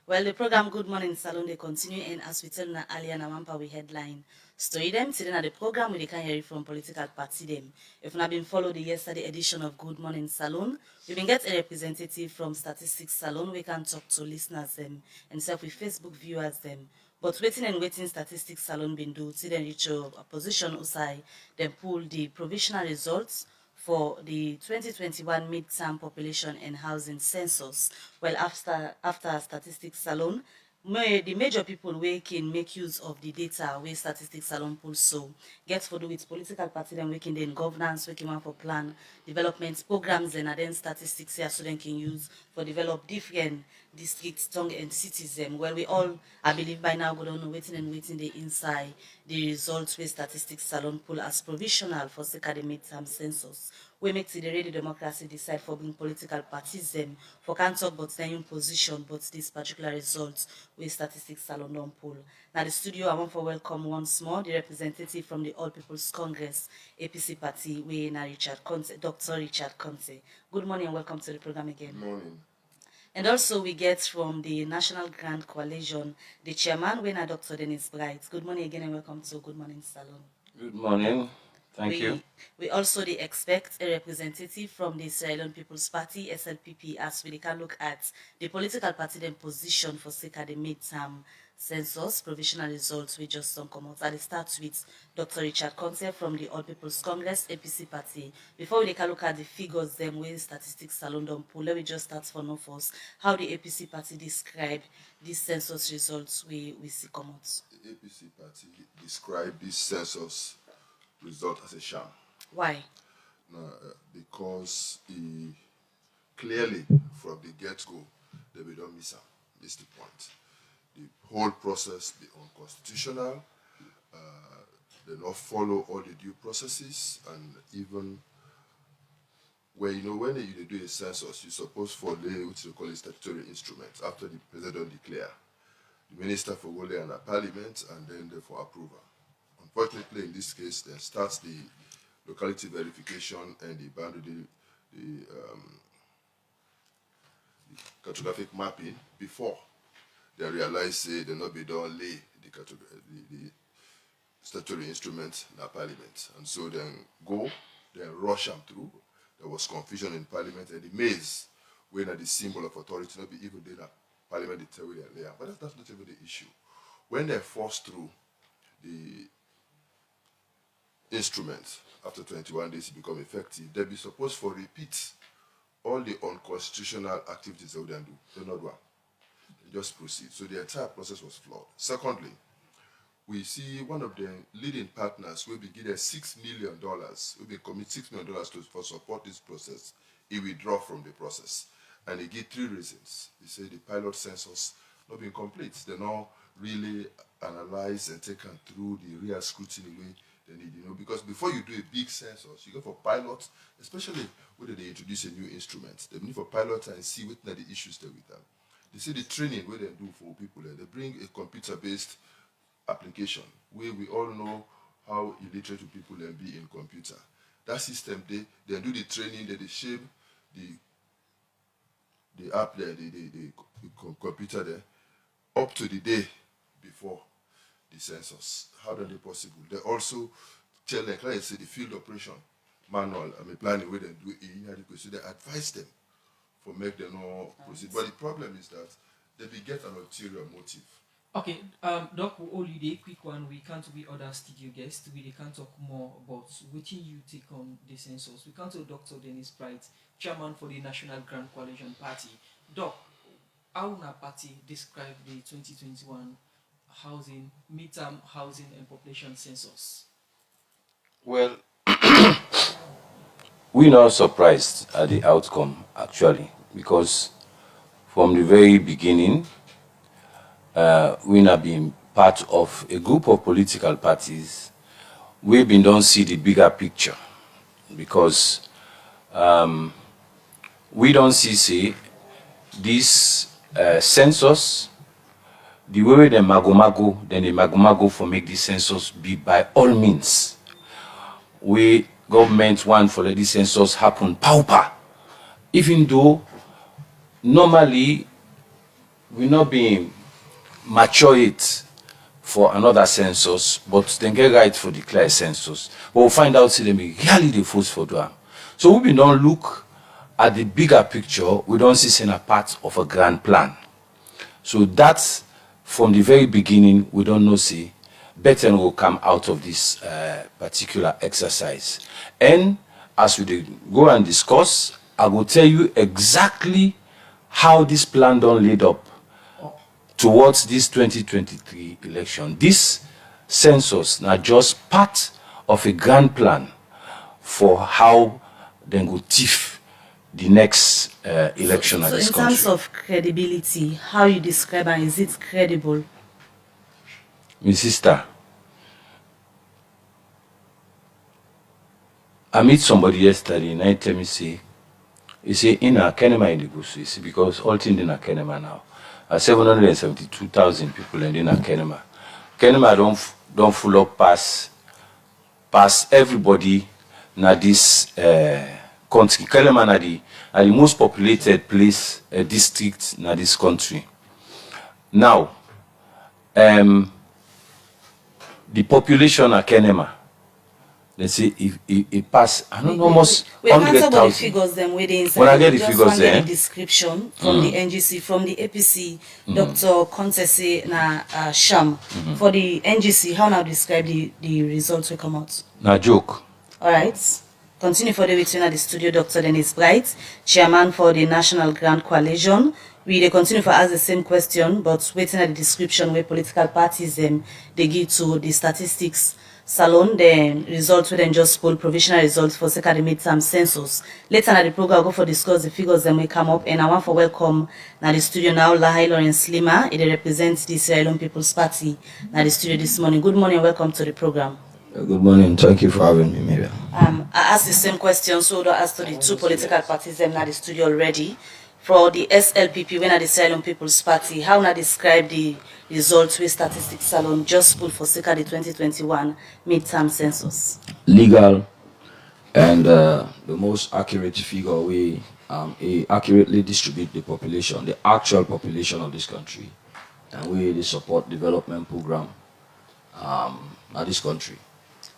Well, the program Good Morning Salon, they continue, and as we tell na earlier na Wampa we headline story them. Today na the program we can hear it from political party them. If you have been follow the yesterday edition of Good Morning Salon, we been get a representative from Statistics Salon. We can talk to listeners them and self with Facebook viewers them. But waiting Statistics Salon been do till then reach a position usai then pull the provisional results for the 2021 midterm population and housing census. Well, after statistics salon, the major people we can make use of the data where statistics salon pull so get for do with political party then we can then governance, we can want for plan development programs and then statistics here so they can use for develop different districts, tongue and cities. Well, we all I believe by now go on waiting the inside the results where statistics salon pull as provisional for second midterm census. We make to the radio democracy decide for being political parties for can't talk about their own position, but this particular results with statistics salon don't pull. Now the studio I want to welcome once more the representative from the All People's Congress APC party, we na Richard Conte, Dr. Richard Conte. Good morning and welcome to the program again. Good morning. And also we get from the National Grand Coalition, the chairman, we na Dr. Dennis Bright. Good morning again and welcome to Good Morning Salon. Good morning. Thank you. We also expect a representative from the Sierra Leone People's Party, SLPP, as we can look at the political party then position for sake of the midterm census provisional results we just don't come out. I'll start with Dr. Richard Conte from the All People's Congress APC party. Before we can look at the figures them where statistics salon don't pull, let me just start for no first. How the APC party describe these census results we see come out. The APC party described this census result as a sham. Why? Because clearly from the get-go they will not miss out. This is the point. The whole process be unconstitutional. They not follow all the due processes, and even where when you do a census, you supposed follow what you call a statutory instrument after the president declare. The minister for Wole and a parliament, and then they for approval. Unfortunately, in this case, then starts the locality verification and the boundary, the cartographic mapping before they realize they not be done lay the statutory instrument in the parliament, and so then rush them through. There was confusion in parliament and the maze, when the symbol of authority not be even there. Parliament they tell you they're there, but that's not even the issue. When they're forced through the instrument after 21 days it become effective, they be supposed for repeat all the unconstitutional activities they would do. They not do. They just proceed. So the entire process was flawed. Secondly, we see one of the leading partners will be given $6 million, will be commit $6 million for support this process. He withdraw from the process. And he give 3 reasons. He said the pilot census not being complete. They not really analyze and taken through the real scrutiny way they need, because before you do a big census, you go for pilots, especially when they introduce a new instrument. They need for pilots and see what are the issues there with them. They see the training where they do for people. They bring a computer-based application where we all know how illiterate people can be in computer. That system, they do the training, they shape the app there, the computer there, up to the day before the census. How are they possible? They also tell the clients the field operation manual, planning where they do it, so they advise them for make them not proceed. But the problem is that they will get an ulterior motive. Okay, Doc, we'll only a quick one. We can't be other studio guests. We can't talk more about what you take on the census. We can't talk Dr. Dennis Bright, chairman for the National Grand Coalition Party. Doc, how na party describe the 2021 midterm housing and population census? Well, we're not surprised at the outcome, actually, because from the very beginning, we have been part of a group of political parties. We've been don't see the bigger picture, because we don't see this census the way the magomago for make the census be by all means. We government want for let the census happen pauper, even though normally we not being mature it for another census, but then get right for the clear census. But we'll find out, see them really the force for them. So we don't look at the bigger picture, we don't see it a part of a grand plan. So that's from the very beginning, we don't know, see, better will come out of this particular exercise. And as we go and discuss, I will tell you exactly how this plan don't lead up towards this 2023 election. This census now just part of a grand plan for how they go thief the next election So of this in country. terms of credibility, how you describe and is it credible? My sister, I meet somebody yesterday and he tell me, say, he say, in a Kenema in the Gusu, you see, because all things in a Kenema now. 772,000 people in a Kenema. Kenema don't full up pass everybody na this country. Kenema na the most populated place, district na this country. Now, the population of Kenema, let's say if it pass, I don't know, almost We can't talk about the 100,000. figures them where they inside. When I get We the just figures want get there, the description from the NGC, from the APC, Dr. Contese na Sham. For the NGC, how now describe the results will come out? na joke. Alright. Continue for the between at the studio, Dr. Dennis Bright, chairman for the National Grand Coalition. We dey continue for ask the same question, but waiting at the description where political parties they give to the statistics salon, the results we then just pull provisional results for second midterm census. Later in the program, I'll go for discuss the figures then we come up, and I want for welcome now the studio now Lawrence Leema. It represents the Sierra Leone People's Party now the studio this morning. Good morning, welcome to the program. Good morning. Thank you for having me, Maybe. I asked the same question, so don't ask to the two political parties them now the studio already. For the SLPP, when I the Sierra Leone People's Party, how now describe the results with statistics salon just put for circa the 2021 midterm census? Legal and the most accurate figure we accurately distribute the population, the actual population of this country, and we the support development program at this country.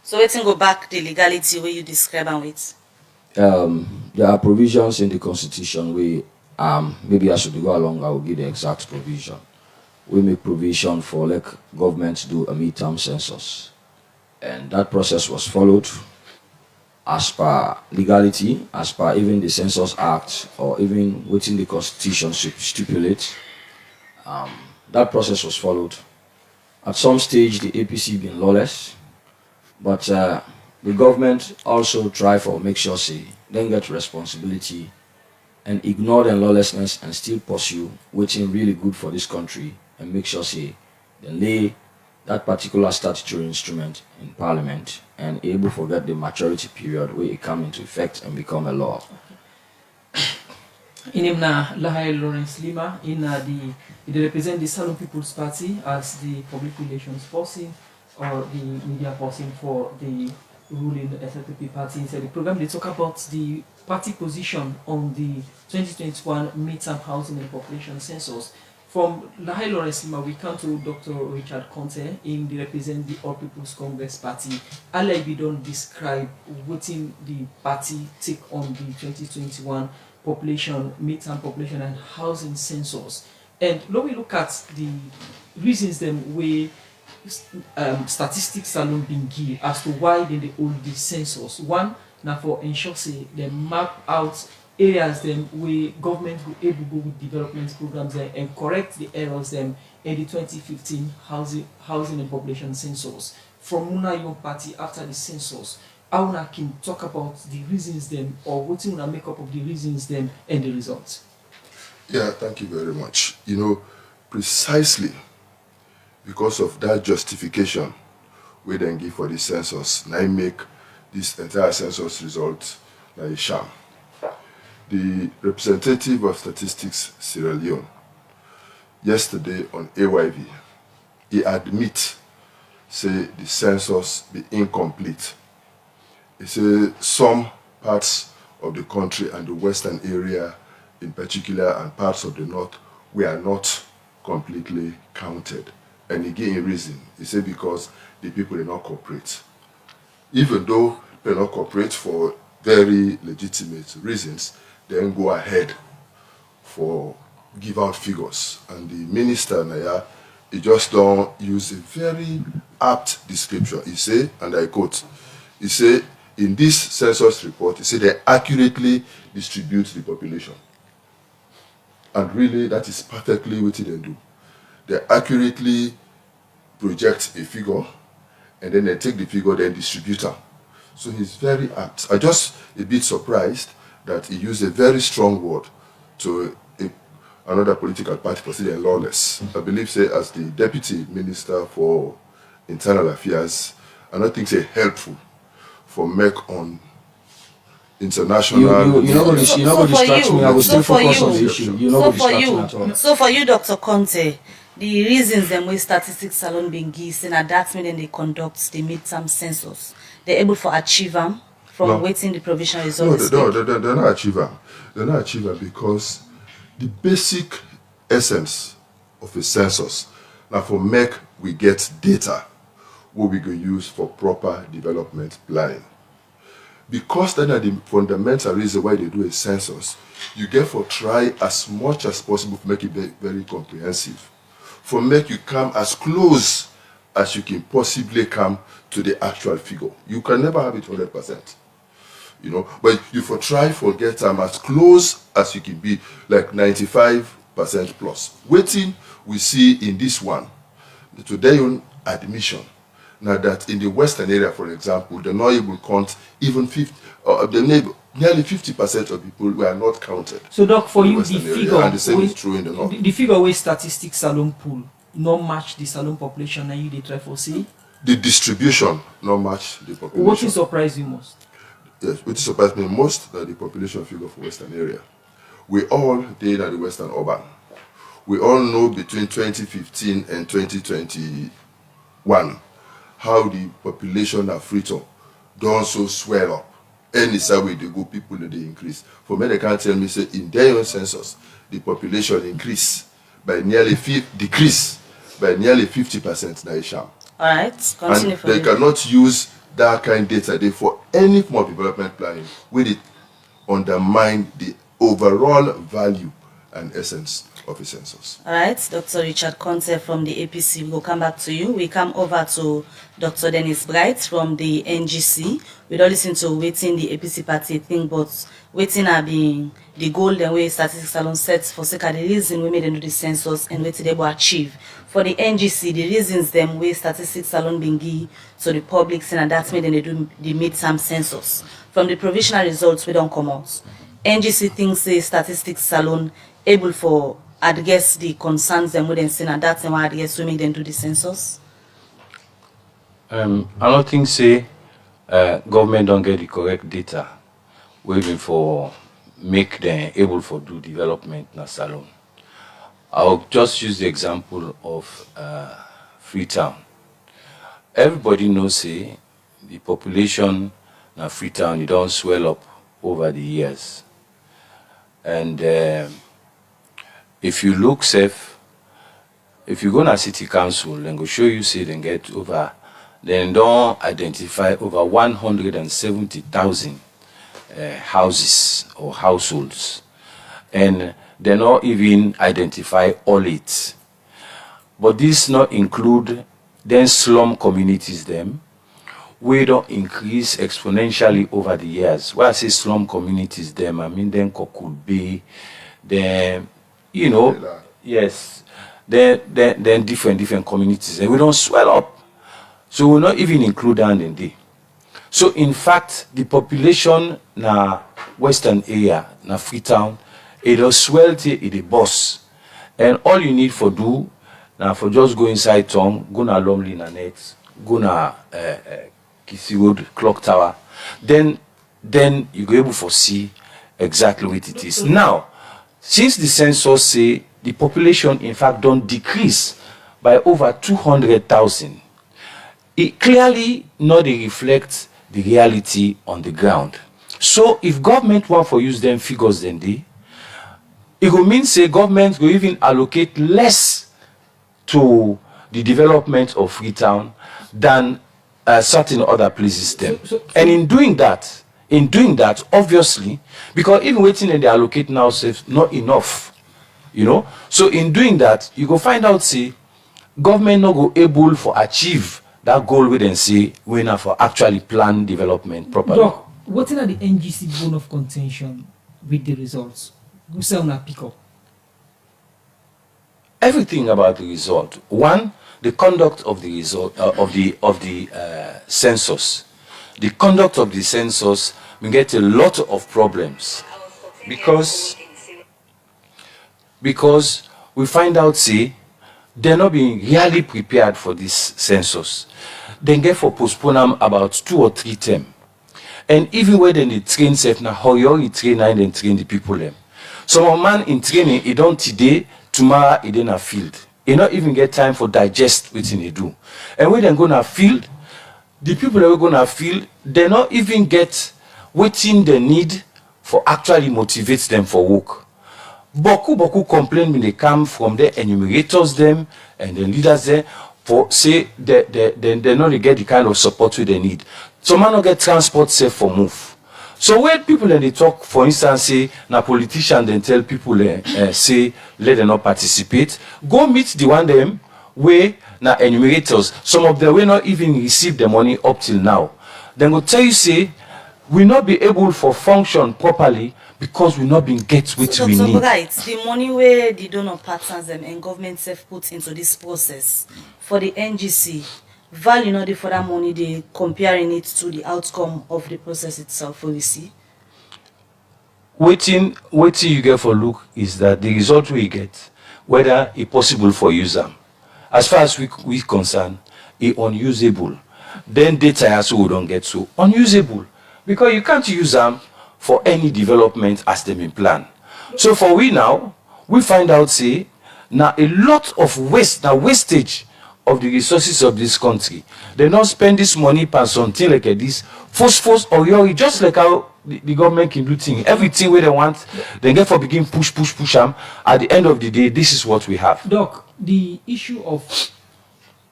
So let's go back the legality where you describe and with. There are provisions in the constitution. We maybe I should go along. I will give the exact provision. We make provision for like government to do a midterm census, and that process was followed as per legality, as per even the Census Act or even within the constitution stipulate. That process was followed. At some stage, the APC been lawless, but the government also try for make sure say then get responsibility and ignore the lawlessness and still pursue waiting really good for this country and make sure say they lay that particular statutory instrument in parliament and able to get the maturity period where it come into effect and become a law. In him na Lawrence Leema, they represent the Salon People's Party as the public relations person or the media person for the ruling SLPP party. Inside the program, they talk about the party position on the 2021 midterm housing and population census. From Lawrence Leema, we come to Dr. Richard Conte, in the represent the All People's Congress Party. I'll be don't describe what the party take on the 2021 population, midterm population and housing census. And when we look at the reasons them where statistics alone being given as to why they hold the census. One, now for ensure say they map out areas them where government will able to go with development programs and correct the errors them in the 2015 housing and population census. From Muna Young Party after the census, I wanna can talk about the reasons them or what you wanna make up of the reasons them and the results. Yeah, thank you very much. You know, precisely because of that justification we then give for the census, now make this entire census result like a sham. The representative of Statistics Sierra Leone yesterday on AYV, he admit say the census be incomplete. He say some parts of the country and the western area in particular and parts of the north we are not completely counted. And he gave a reason. He said because the people did not cooperate. Even though they not cooperate for very legitimate reasons, then go ahead for give out figures. And the minister Naya, he just don't use a very apt description. He say, and I quote, he say, in this census report, he say they accurately distribute the population. And really, that is perfectly what they do. They accurately project a figure, and then they take the figure, then distribute it. So he's very apt. I just a bit surprised that he used a very strong word to another political party considered lawless. I believe, say, as the Deputy Minister for Internal Affairs, I don't think say helpful for make on international. You know what distract me. I will still focus on the issue. You know what distract me at all. So for you, Dr. Conte, the reasons them way statistics salon being given and that's when they conduct the midterm census, they're able to achieve them from waiting the provisional results. No, they're not achieve them. They're not achieve them because the basic essence of a census now for make we get data what we can use for proper development planning. Because then are the fundamental reason why they do a census, you get for try as much as possible to make it very, very comprehensive. For make you come as close as you can possibly come to the actual figure. You can never have it 100%. You know, but you for try for get as close as you can be, like 95% plus. Waiting we see in this one, today on admission. Now that in the western area, for example, they're not able to count even 50, nearly 50% of people were not counted. So, Doc, for you, the figure, and the same is true in the north. The figure where statistics salon pool not match the salon population, and you they try for say the distribution not match the population. What is surprise you most? Yes, what surprised me most that the population figure for western area. We all did at the western urban. We all know between 2015 and 2021 how the population of Freetown don't so swell up. Any side way they go, people they increase. For me, they can't tell me say in their own census, the population increase by nearly 50% na sham. All right, continue. And they cannot use that kind of data for any form of development planning with it undermine the overall value and essence of a census. All right, Dr. Richard Conte from the APC, we'll come back to you. We come over to Dr. Dennis Bright from the NGC. We don't listen to waiting the APC party thing, but waiting are being the goal the way statistics salon sets for sake of the reason we made them do the census and waiting they will achieve. For the NGC, the reasons them way statistics salon being give to the public and that's made them they do the midterm census. From the provisional results we don't come out. NGC thinks the statistics salon able for address the concerns them wouldn't say and that's why address we make them do the census. I don't think say government don't get the correct data waiting for make them able for do development in a salon. I'll just use the example of Freetown. Everybody knows say the population in Freetown it don't swell up over the years. And if you look safe, if you go to city council, then go show you say they get over, then don't identify over 170,000 houses or households, and they not even identify all it. But this not include then slum communities them, we don't increase exponentially over the years. When I say slum communities them, I mean then Kokul Bay, then you know, yes, then different communities, and we don't swell up. So we'll not even include that in there. So in fact, the population na western area, na Freetown, it will swell till it a boss. And all you need for do, now for just go inside town, go na Lumley na next, go na Kisi Road, Clock Tower, then you go able to see exactly what it is. Now, since the census say the population in fact don't decrease by over 200,000, it clearly not reflects the reality on the ground. So if government want for use them figures than they, it will mean say government will even allocate less to the development of Freetown than certain other places them. And in doing that, obviously, because even waiting and they allocate now says not enough, you know. So in doing that, you go find out, see, government not go able for achieve that goal we then say we not for actually plan development properly. Doc, what are the NGC bone of contention with the results? Who say una pick up? Everything about the result. One, the conduct of the result of the census. The conduct of the census, we get a lot of problems because we find out, see, they're not being really prepared for this census. They get for postpone them about 2 or 3 terms. And even when they train self now, how you train and then train the people them. Some man in training, he don't today, tomorrow he in a field. He not even get time for digest what they do. And when they go to field, the people that are going to field, they not even get what they need for actually motivate them for work. Boku complain when they come from the enumerators them and the leaders there for say they not get the kind of support they need. Some man not get transport safe for move. So when people they talk, for instance, say na politician then tell people say let them not participate, go meet the one them where na enumerators. Some of them will not even receive the money up till now. Then go tell you say we not be able for function properly because we not been get what so we need. Right, the money where the donor partners them and government self put into this process for the NGC, value not the for that money they comparing it to the outcome of the process itself. We see. Waiting you get for look is that the result we get, whether it's possible for user. As far as we concerned, it's unusable. Then data also we don't get so unusable because you can't use them for any development as they been planned. So for we now, we find out say now a lot of wastage of the resources of this country. They not spend this money on something like this, force or just like how the government can do things. Everything where they want, they get for begin push them. At the end of the day, this is what we have. Doc, the issue of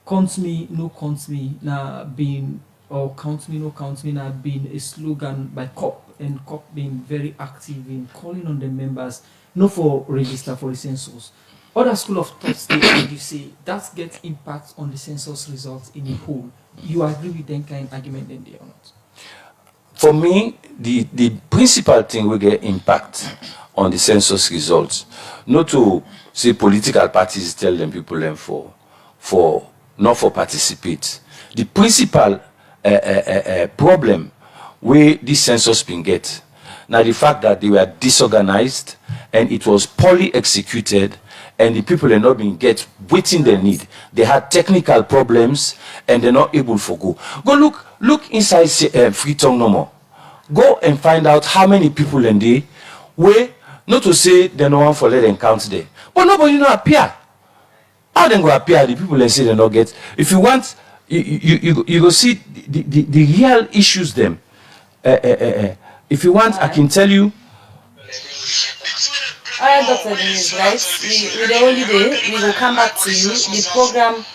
count me, no count me, now being or count me, no count me, now being a slogan by COP, and COP being very active in calling on the members, not for register for the census. Other school of thoughts, you say that gets impact on the census results in a whole. You agree with that kind of argument then they or not? For me, the principal thing will get impact on the census results. Not to say political parties tell them people them for not for participate. The principal problem where this census been get now the fact that they were disorganized and it was poorly executed and the people are not being get waiting they need. They had technical problems and they're not able to go. Go look inside Freetown no more. Go and find out how many people in there where not to say they no one for let them count there. But nobody no appear. How then go appear the people and say they not get. If you want you go see the real issues them. If you want, I can tell you. Alright, Dr. Denise, right? With the holiday, we will come back to you. The program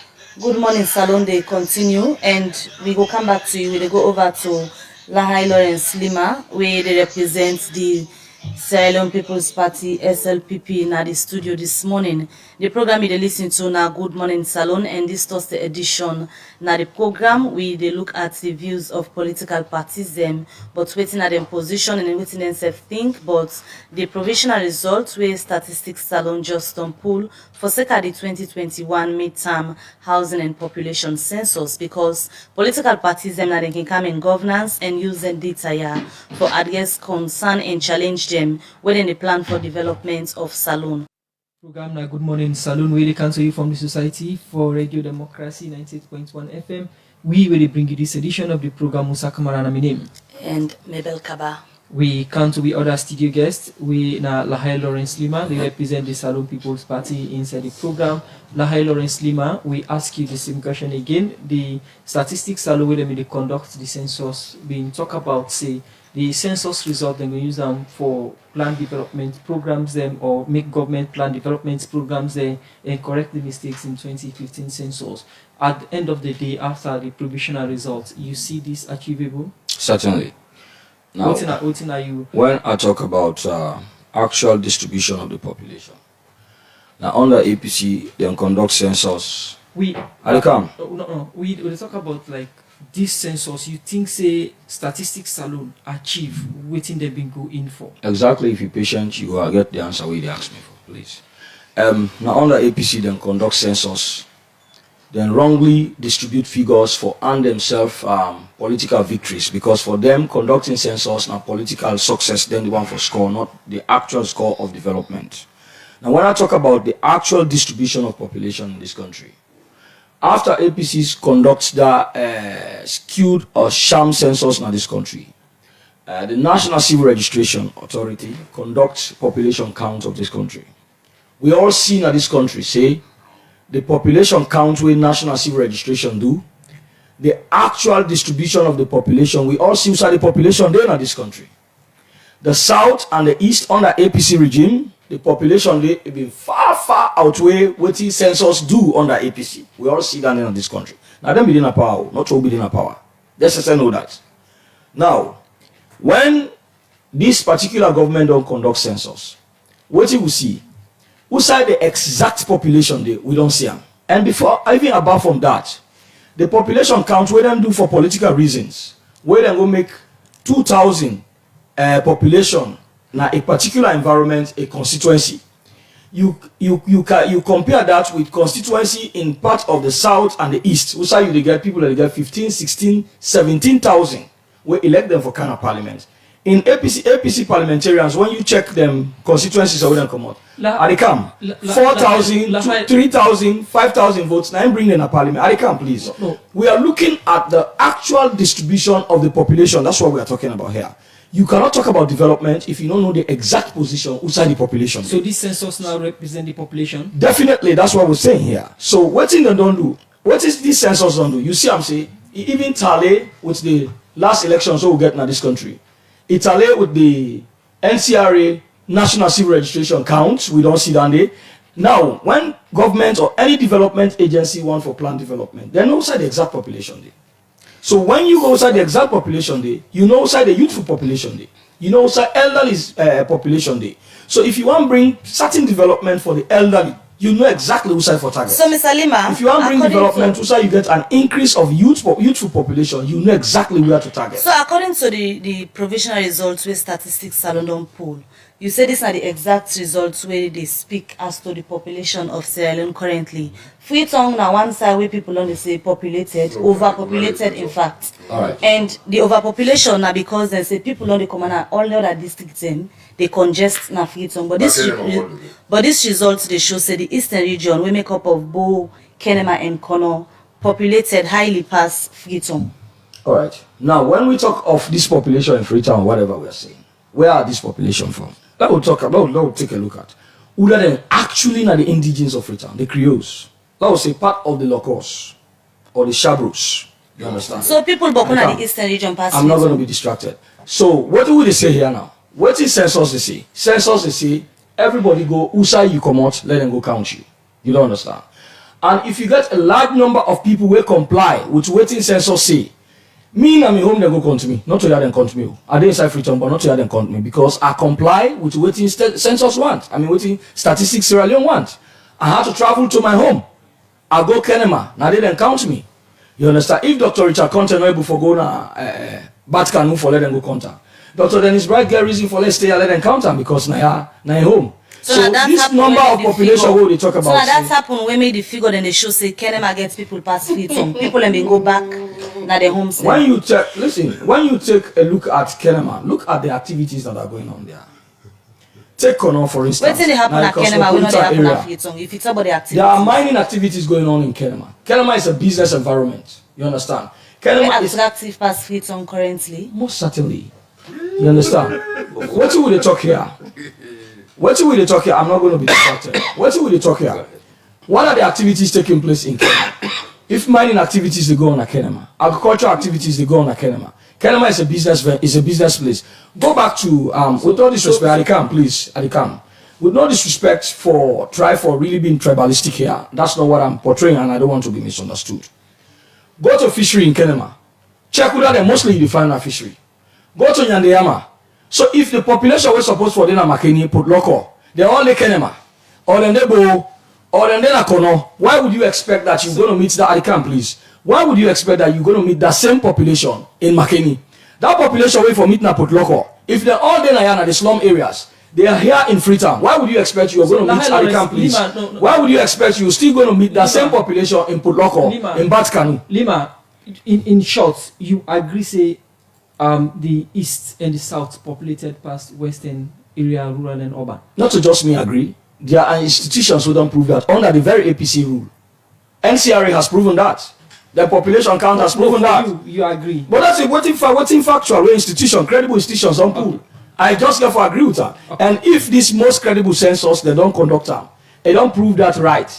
Good Morning Salon they continue and we will come back to you. We will go over to Lahai Lawrence Leema, where they represent the Sierra Leone People's Party SLPP in the studio this morning. The program they listen to now Good Morning Salon, and this Thursday edition now the program we they look at the views of political parties them, but waiting at them position and waiting themselves think, but the provisional results where statistics salon just on pull for circa the 2021 midterm housing and population census, because political parties them now they can come in governance and use the data for address concern and challenge them within the plan for development of Salon. Program na Good Morning Salon, where they come to you from the Society for Radio Democracy 98.1 FM. We will bring you this edition of the program. Musa Kamara na my name. And Mabel Kaba. We come to other studio guests. We na Lahai Lawrence Leema. They represent the Salon People's Party inside the program. Lahai Lawrence Leema, we ask you the same question again. The statistics salon where they conduct the census, being talk about say the census result, then we use them for plan development programs them or make government plan development programs there and correct the mistakes in 2015 census. At the end of the day, after the provisional results, you see this achievable? Certainly. Now, what are you? when I talk about actual distribution of the population, now under APC, they conduct census. We talk about like this census. You think say statistics alone achieve waiting they've been going for? Exactly. If you're patient, you will get the answer where they ask me for, please. Now under APC, they conduct census, then wrongly distribute figures for earn themselves political victories, because for them conducting census now political success, then the one for score, not the actual score of development. Now when I talk about the actual distribution of population in this country, after APCs conduct the skewed or sham census in this country, the National Civil Registration Authority conducts population count of this country. We all see in this country, say, the population count where National Civil Registration do, the actual distribution of the population, we all see inside the population there in this country. The South and the East under APC regime, the population they be far outweigh what the census do under APC. We all see that in this country. Now them be in a power, not all be in a power. Let's just know that. Now, when this particular government don't conduct census, what you will see, outside the exact population there, we don't see them. And before, even above from that, the population count where them do for political reasons, where them go make 2,000 population na a particular environment, a constituency. You compare that with constituency in part of the South and the East. Outside you they get people that they get 15, 16, 17,000 we elect them for kind of parliament. In APC parliamentarians, when you check them constituencies, where them come out, they come 4,000, 3,000, 5,000 votes. Now bring them a parliament. They come, please. No. We are looking at the actual distribution of the population. That's what we are talking about here. You cannot talk about development if you don't know the exact position outside the population. So this census now represent the population? Definitely, that's what we're saying here. So what thing they don't do? What is this census don't do? You see, I'm saying, even tally with the last elections we get in this country. It tally with the NCRA National Civil Registration counts. We don't see that there. Now, when government or any development agency want for plan development, they know outside the exact population there. So when you go outside the exact population there, you know outside the youthful population there, you know outside elderly population there. So if you want to bring certain development for the elderly, you know exactly outside for target. So Mr. Leema, if you want to bring development outside, you get an increase of youthful population, you know exactly where to target. So according to the provisional results where statistics Salon poll, you say these are the exact results where they speak as to the population of Sierra Leone currently. Free tongue now one side where people only say populated, overpopulated in fact. Right. And the overpopulation now because they say people only come on all the other districts they congest na free tongue. But this results they show say the eastern region we make up of Bo, Kenema and Kono populated highly past Freetown. Alright. Now when we talk of this population in Freetown, whatever we are saying, where are this population from? That we'll talk about, that we'll take a look at. Other than actually not the indigenous of Freetown, the Creoles. That was a part of the Locos or the Shabros. You understand? So people born at the eastern region pass. I'm not going to be distracted. So what do they say here now? What is census they say? Census they say everybody go outside you come out, let them go count you. You don't understand. And if you get a large number of people who comply with what census say, me and my home they go count me. Not to hear them count me. I didn't inside Freetown, but not to hear them count me because I comply with what census want. I mean what statistics Sierra Leone want. I had to travel to my home. I go Kenema. Now they didn't count me. You understand? If Dr. Richard Conte no able for go na Batcan move for let them go contact. Dr. Dennis Bright get reason for let's stay and let them count them because na home. So this number of population what they talk about. So that's happened when made the figure then they show say Kenema gets people pass Freetown. People and they go back na their homes. When you check, listen, when you take a look at Kenema, look at the activities that are going on there. Take Kono for instance. What did they happen at Kenema? We know they happen at Freetown. If it's about the activities. There are mining activities going on in Kenema. Kenema is a business environment. You understand? Kenema is attractive past Freetown currently. Most certainly. You understand? What will they talk here? What will they talk here? I'm not going to be distracted. What will they talk here? What are the activities taking place in Kenya? If mining activities, they go on a Kenema. Agricultural activities, they go on a Kenema. Kenema is a business place. Go back to, with all disrespect, Adikam, please, Adikam. With no disrespect for really being tribalistic here. That's not what I'm portraying, and I don't want to be misunderstood. Go to fishery in Kenema. Check whether they mostly define a fishery. Go to Nyandeyama. So if the population was supposed for Dena Makeni put local, they all the Kenema, or then they go, or then Akono, why would you expect that you're going to meet that Adikam, please? Why would you expect that you're going to meet that same population in Makeni? That population wait for meeting at put local. If they're all there in the slum areas, they are here in Freetown. Why would you expect you're going to meet Adikam, please? Leema, no. Why would you expect you're still going to meet that same population in put local, in Batkanu? Leema, in short, you agree, say, the east and the south populated past western area, rural and urban? Not to just me agree. There are institutions who don't prove that under the very APC rule. NCRA has proven that. The population count has proven that. You agree. But that's a waiting factual where institutions, credible institutions don't prove. Okay. I just therefore agree with that. Okay. And if these most credible census, they don't conduct them, they don't prove that right.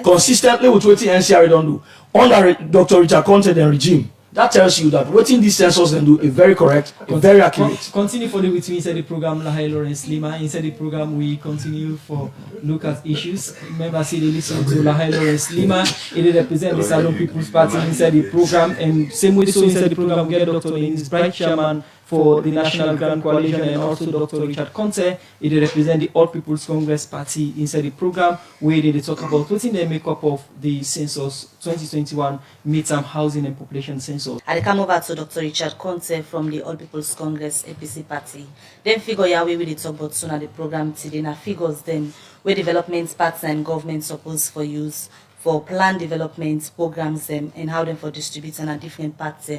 Consistently with what the NCRA don't do. Under Dr. Richard Conte and regime, that tells you that what in these census then do is very correct, very accurate. Continue for the with me inside the program, Lahai Lawrence Leema. Inside the program, we continue for look at issues. Remember, see, they listen to Lahai Lawrence Leema. It represents the Salon People's Party inside the program, and same way so inside the program, we get Dr. Lenis Bright, chairman for the National Grand Coalition, and also Dr. Richard Conte. It represents the All People's Congress Party inside the program, where they talk about what's in the makeup of the census 2021 midterm housing and population census. I come over to Dr. Richard Conte from the All People's Congress APC Party. Then figure ya we will talk about soon at the program today. Now figures them where development parts and government suppose for use for plan development programs and how them for distributing at different parts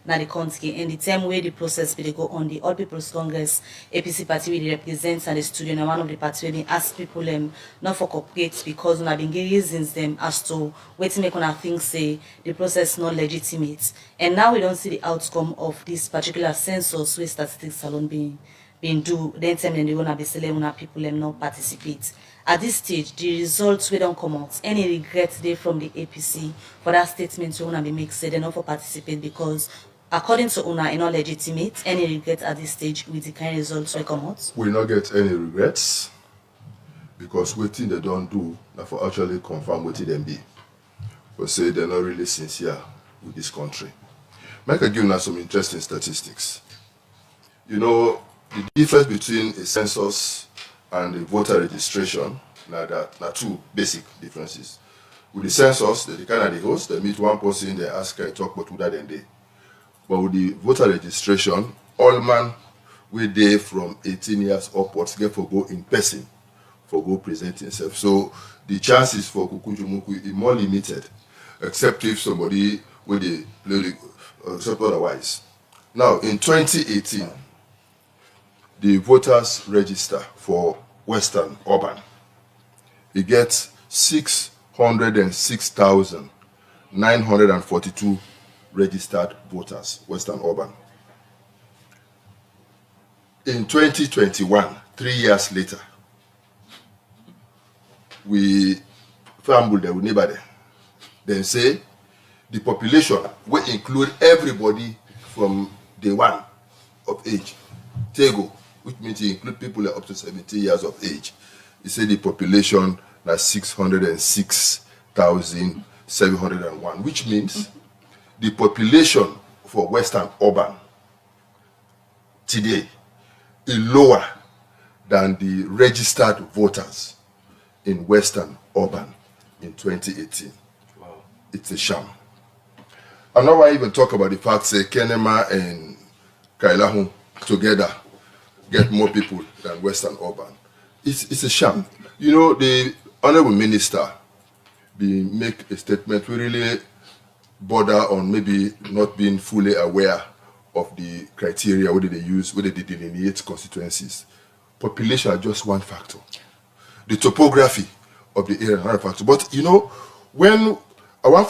na the country, and the time where the process will go on the All People's Congress APC Party will represent at the studio, and one of the party will ask people not for cooperate because we have been getting reasons them as to wait to make one think say the process not legitimate, and now we don't see the outcome of this particular census where statistics alone being do. Then time then they gonna be selling when people not participate. At this stage, the results we don't come out. Any regrets there from the APC for that statement you wanna be make say they not for participate because according to UNA, it's not legitimate. Any regrets at this stage with the kind of results we come out? We not get any regrets because waiting they don't do now for actually confirm what them be. But say they're not really sincere with this country. Make I give you some interesting statistics. You know, the difference between a census and the voter registration, now two basic differences. With the census, they kind of the host, they meet one person, they ask, I talk about who that and they. But with the voter registration, all man we there from 18 years upwards get for go in person, for go present himself. So the chances for Kukunjumuku is more limited, except if somebody with the except otherwise. Now in 2018, the voters register for Western Urban. It gets 606,942 registered voters, Western Urban. In 2021, 3 years later, we fumbled there with nobody. Then say the population will include everybody from day one of age. Tego, which means you include people up to 70 years of age. You say the population is 606,701, which means the population for Western Urban today is lower than the registered voters in Western Urban in 2018. Wow. It's a sham. I'm not going to even talk about the fact that Kenema and Kailahu together get more people than Western Urban. It's a sham. You know, the Honorable Minister make a statement we really border on maybe not being fully aware of the criteria, what they use, whether they delineate constituencies. Population are just one factor. The topography of the area is another factor. But you know, when I want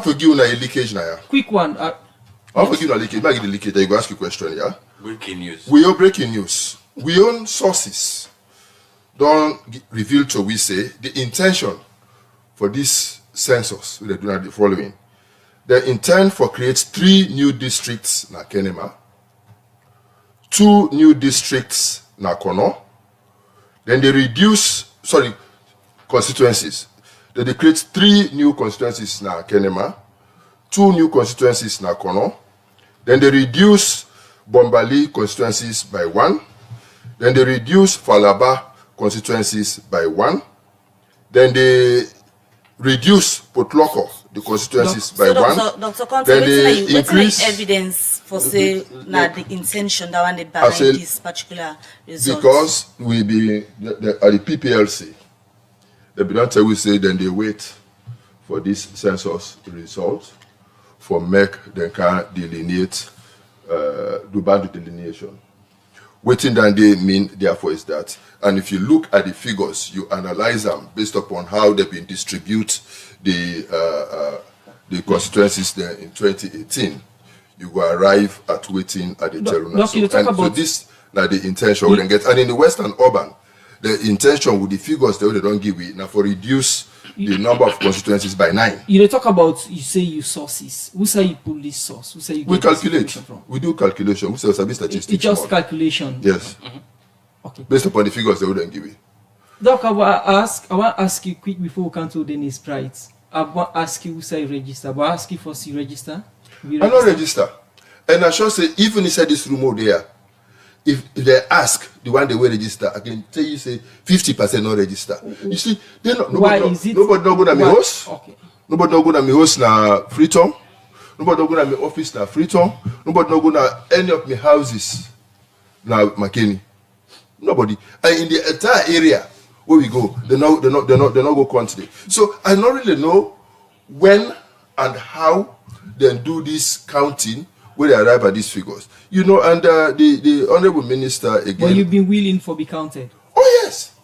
to give you a leakage now. Quick one. I want to give you a leakage. I give the leakage. I go ask you a question, yeah. Breaking news. We are breaking news. We own sources. Don't reveal to we say the intention for this census. We are doing the following. They intend for create 3 new districts na Kenema, 2 new districts na Kono. Then they reduce, constituencies. Then they create 3 new constituencies na Kenema, 2 new constituencies na Kono. Then they reduce Bombali constituencies by 1. Then they reduce Falaba constituencies by 1. Then they reduce Potloko, the constituencies by 1. Dr. Conte, then they increase evidence for say na the intention that one behind this particular result. Because we be at the PPLC, they don't tell we say then they wait for this census result for make them can delineate do boundary delineation. Waiting than they mean therefore is that, and if you look at the figures, you analyze them based upon how they've been distribute the constituencies there in 2018, you will arrive at waiting at the Teruna. So this now the intention we get, and in the Western Urban, the intention with the figures they don't give it now for reduce the number of constituencies by 9. You talk about, you say you sources. Who say you pull this source? Who say you we calculate from? We do calculation. We say statistics. It's just calculation. Yes. Okay. Based upon the figures they wouldn't give it. Doc, I want to ask you quick before we come to Dennis Bright. I want to ask you who say register, but I ask you first you register. I don't register. And I should say, even inside this room over there, if they ask the one they will register, I can tell you say 50% not register. You see, they not nobody not go to my house. Okay. Nobody not go to my house na Freetown. Nobody not go to my office na Freetown. Nobody not go to any of my houses na McKinney. Nobody. And in the entire area where we go, they not go country. So I don't really know when and how they do this counting where they arrive at these figures. You know, and the Honorable Minister again. But you've been willing for be counted. Oh yes.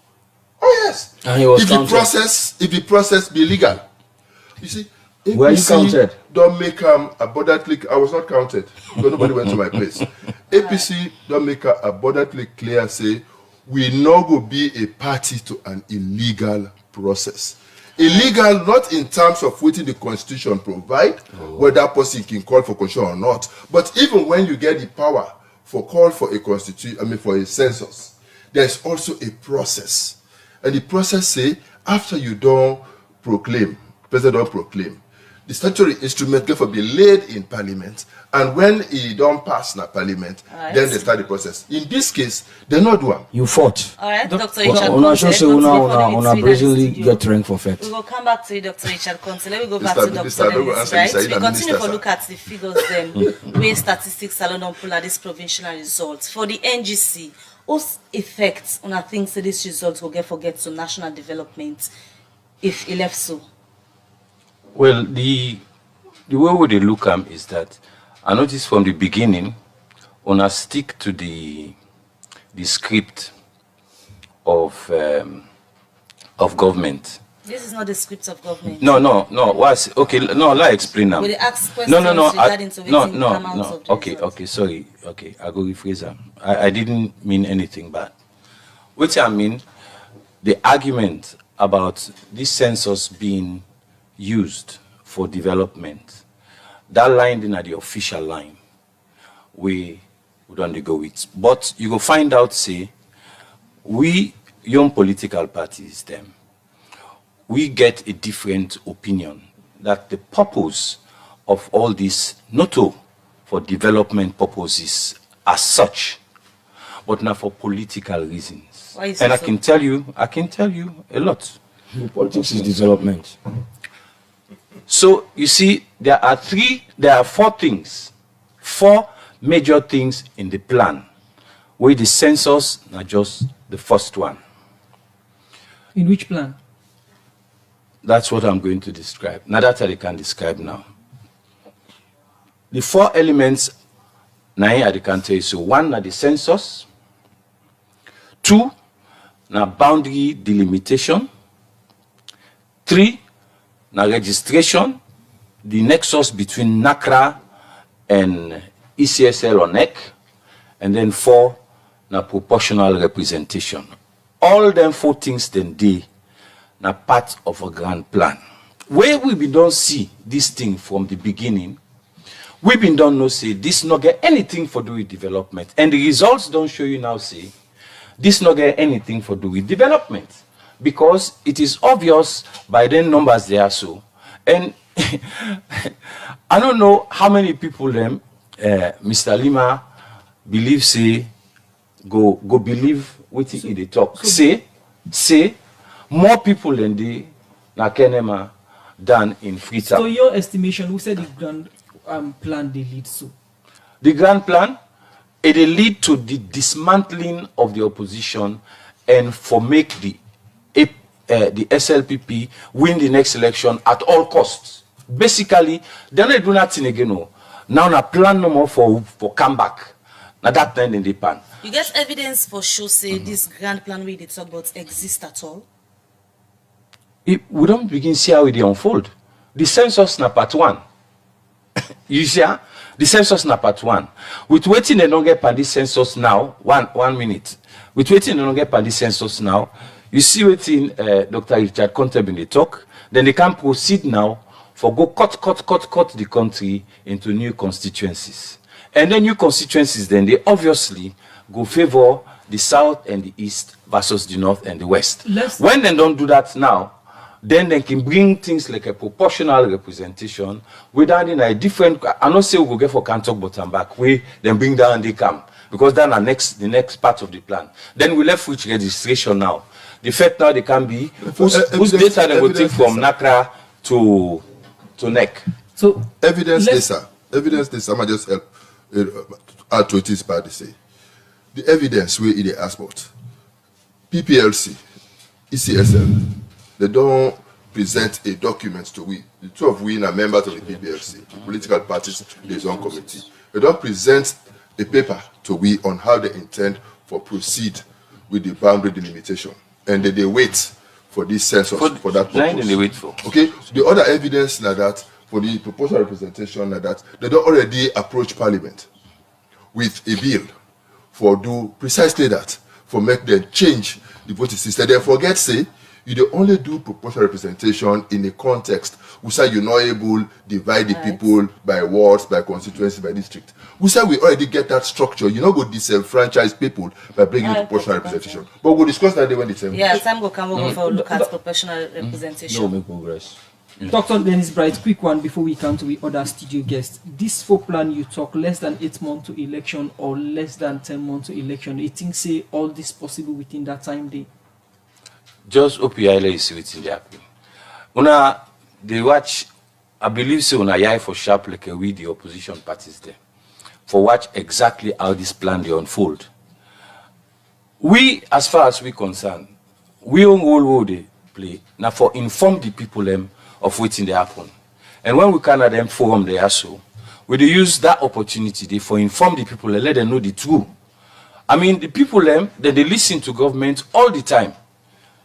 Oh yes. And he was if counted. If the process be legal. You see, were you counted? Don't make a border click. I was not counted because nobody went to my place. APC don't make a border click clear say we no go be a party to an illegal process. Illegal not in terms of what the constitution provide, whether that person can call for constitution or not, but even when you get the power for call for a for a census, there's also a process. And the process say after you don't proclaim, president don't proclaim, the statutory instrument therefore be laid in parliament, and when it don't pass na parliament, then they start the process. In this case, they not do one. You fought. All right, Dr. Richard Conte. Una brazenly get rank for fact. We will come back to you, Dr. Richard Conte. Let me go back to Dr. Dennis, right? We continue to look at the figures then, where statistics alone don't pull at this provincial results. For the NGC, what effects on things that these results will get to national development if it left so? Well, the way we dey look at is that I noticed from the beginning, on a stick to the script of government. This is not the script of government. No. What's okay? No, let me explain now. Will they ask questions regarding to no. Okay. Sorry. Okay, I go rephrase that. I didn't mean anything bad. What I mean, the argument about this census being used for development, that line in at the official line, we don't go with. But you go find out, say, we young political parties, them, we get a different opinion that the purpose of all this, not for development purposes as such, but now for political reasons. Why is and it I so? can tell you a lot. Politics is development. So you see, there are 4 major things in the plan, where the census are just the first one. In which plan? That's what I'm going to describe. Now that I can describe now. The 4 elements, now I can tell you. So 1 are the census, 2 now boundary delimitation, 3 now registration, the nexus between NACRA and ECSL or NEC, and then 4 na proportional representation. All them 4 things then dey na part of a grand plan. Where we been don't see this thing from the beginning, we been don't know say this not get anything for do with development, and the results don't show you now say this not get anything for do with development, because it is obvious by the numbers they are so. And I don't know how many people them Mr. Leema believe say go believe what they talk. Say more people than they na Kenema than in Freetown. So your estimation, who said the grand plan they lead to? The grand plan, it will lead to the dismantling of the opposition and for make the SLPP win the next election at all costs. Basically, they're not doing nothing again. No. Now, na plan no more for comeback. Now that time in the pan. You get evidence for sure say this grand plan we did talk about exist at all? We don't begin see how it unfold. The census na part 1. You see, the census na part 1. With waiting they don't get this census now, one minute. With waiting they don't get this census now, you see waiting Dr. Richard Conteb in the talk, then they can proceed now for go cut the country into new constituencies. And then new constituencies, then they obviously go favor the south and the east versus the north and the west. When they don't do that now, then they can bring things like a proportional representation without in a different. I don't say we go get for Kantok bottom back way, then bring down the camp, because then the next part of the plan. Then we left with registration now. The fact now they can be whose data they will take from NACRA to NEC. So evidence data. I might just help add to it is bad to say. The evidence we in the aspect. PPLC, ECSL, they don't present a document to we. The two of we are members of the PPLC, the political parties liaison committee. They don't present a paper to we on how they intend to proceed with the boundary delimitation. And then they wait for this census for that purpose. They wait for. Okay. The other evidence now that for the proportional representation now that they don't already approach Parliament with a bill for do precisely that, for make them change the voting system. They forget say you don't only do proportional representation in a context we say you're not able to divide the people by wards, by constituency, by district. We say we already get that structure. You not go disenfranchise people by bringing proportional representation. But we'll discuss that day when it's time. Yeah, time go come over for look at proportional representation. No, make progress. Dr. Dennis Bright, quick one before we come to the other studio guests. This 4 plan you talk less than 8 months to election or less than 10 months to election. You think say all this possible within that time day? Just OPI is within the happen. Una they watch, I believe so una eye for sharp like we the opposition parties there. For watch exactly how this plan they unfold. We, as far as we concerned, we own role they play now for inform the people them of waiting they happen. And when we can at them forum they also, we use that opportunity they for inform the people and let them know the truth. I mean the people them that they listen to government all the time.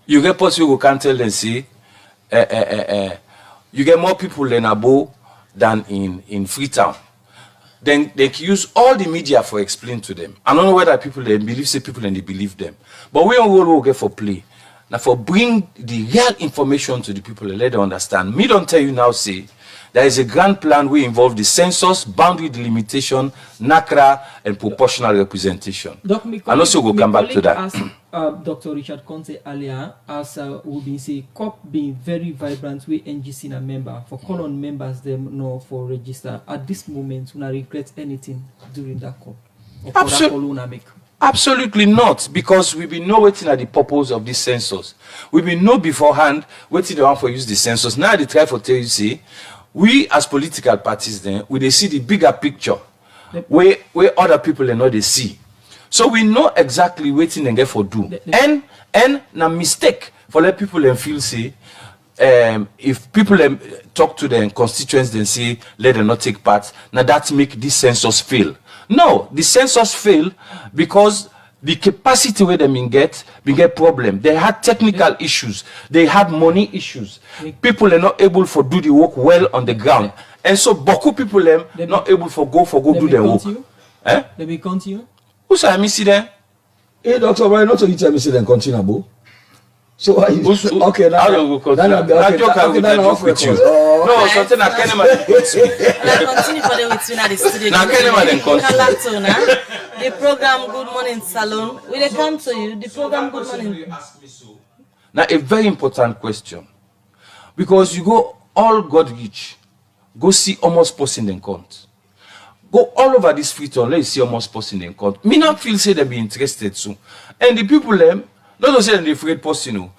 You get possible who can tell them say you get more people in Abo than in Freetown. Then they use all the media for explain to them. I don't know whether people they believe say people and they believe them. But we will get for play. Now for bring the real information to the people and let them understand. Me don't tell you now say there is a grand plan we involve the census, boundary delimitation, NACRA, and proportional representation. And also we'll come back to that. Asked, Dr. Richard Conte earlier, as we've been saying, COP being very vibrant, we NGC a member for call on members them know for register. At this moment, we not regret anything during that COP. Absolutely not, because we've been know waiting at the purpose of this census. We've been know beforehand waiting the one for use the census. Now they try for tell you say, we as political parties then we they see the bigger picture where other people are not they see. So we know exactly waiting and get for do. And na mistake for let people them feel say if people talk to their constituents then say let them not take part, now that make this census fail. No, the census fail because the capacity where them get problem. They had technical issues. They had money issues. People are not able to do the work well on the ground. And so beaucoup people are not able to go do their work. They will continue? Who's I miss there? Hey, Dr. Brian, not to you tell me, say then continue, Bo. So are you okay? Now I'll continue. That joke I will joke with you. No, something I can't imagine. Continue for the weeks at the studio. Now, can imagine Come back to now. The program Good Morning Salon. Will they come to you? The program Good Morning. Now, a very important question, because you go all God rich, go see almost person in count. Go all over this free town, let's see almost person in count. Me not feel say they be interested soon. And the people them, not say they're afraid person.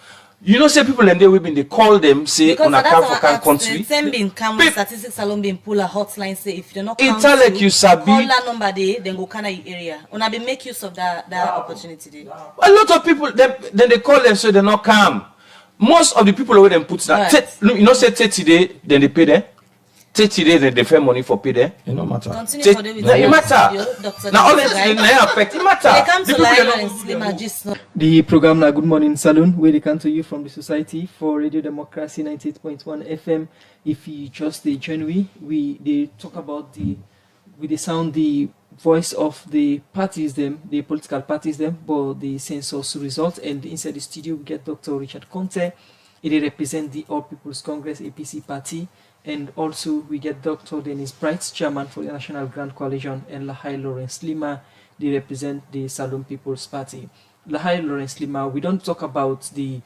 You know, say people and they will be they call them, say on a African country. Them being come with statistics salon being pull a hotline, say if you're not like you sabi, call that number there, then go kind of area. Una be make use of that opportunity there. A lot of people then they call them so they not come. Most of the people where them put that you know say 30 days, then they pay them. 30 days they pay money for pay there. It no matter. Continue for the it matter. Now all this affect it matter. They come to Leema and Leema just know. The program na Good Morning Saloon, where they come to you from the Society for Radio Democracy 98.1 FM. If you just the January, they talk about they sound the voice of the parties them, the political parties them, but the census result. And inside the studio we get Dr. Richard Conte. He represent the All People's Congress APC party. And also we get Dr. Dennis Bright, chairman for the National Grand Coalition, and Lahai Lawrence Leema, they represent the Salon People's Party. Lahai Lawrence Leema, we don't talk about you